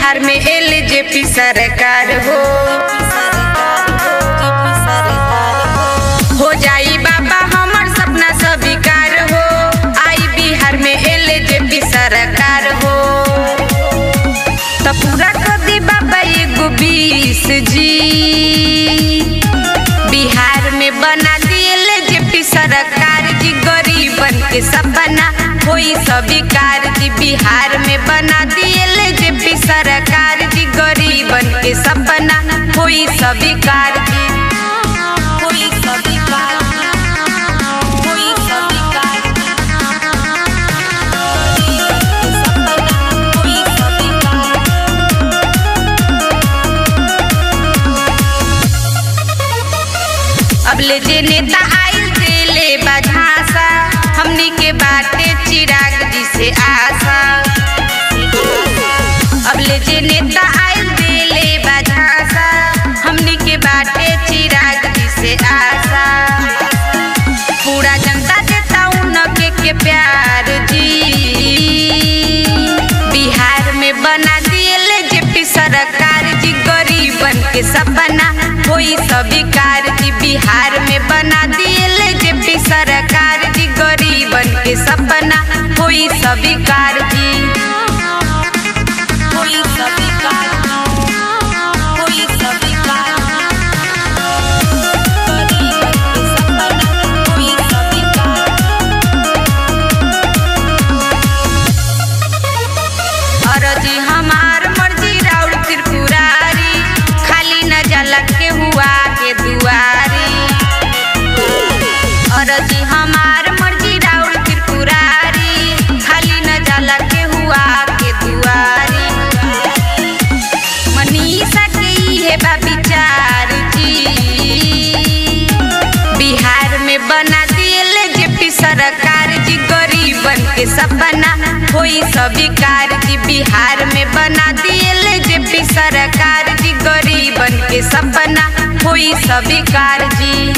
बिहार में एलजेपी सरकार हो जाई बाबा हमर सपना स्वीकार हो। आई बिहार में एलजेपी सरकार हो तो पूरा कर दी बाबा एगो 20 जी। बिहार में बना दी एलजेपी सरकार जी, गरीबन के सपना होई स्वीकार जी। बिहार में बना दी एलजेपी सरकार जी, गरीबन के सपना होई स्वीकार जी। होई स्वीकार, होई स्वीकार, होई स्वीकार। अब ले जे नेता आइल देले बझासा, हमनी के बाटे चिराग जी से आशा। अब ले जे नेता आइल देले बझासा, हमनी के बाटे चिराग जी से आशा। पूरा जनता देता उनके के प्यार जी। बिहार में बना दी एलजेपी सरकार जी, गरीबन के सपना होई स्वीकार जी। बिहार में बना दी एलजेपी सरकार जी, गरीबन के सपना होई स्वीकार जी। होई स्वीकार, होई स्वीकार, गरीबन के सपना होई स्वीकार। अरजी हमार मर्जी राउर त्रिपुरारी, खाली न जाला के हुआ के दुआरी। अरजी हमार मर्जी राउर त्रिपुरारी, खाली न जाला के हुआ के दुआरी। मनीषा के ये बा विचार जी। बिहार में बना दी एलजेपी सरकार जी, गरीबन के सपना होई स्वीकार जी। बिहार में बना दी एलजेपी सरकार जी, गरीबन के सपना होई स्वीकार जी।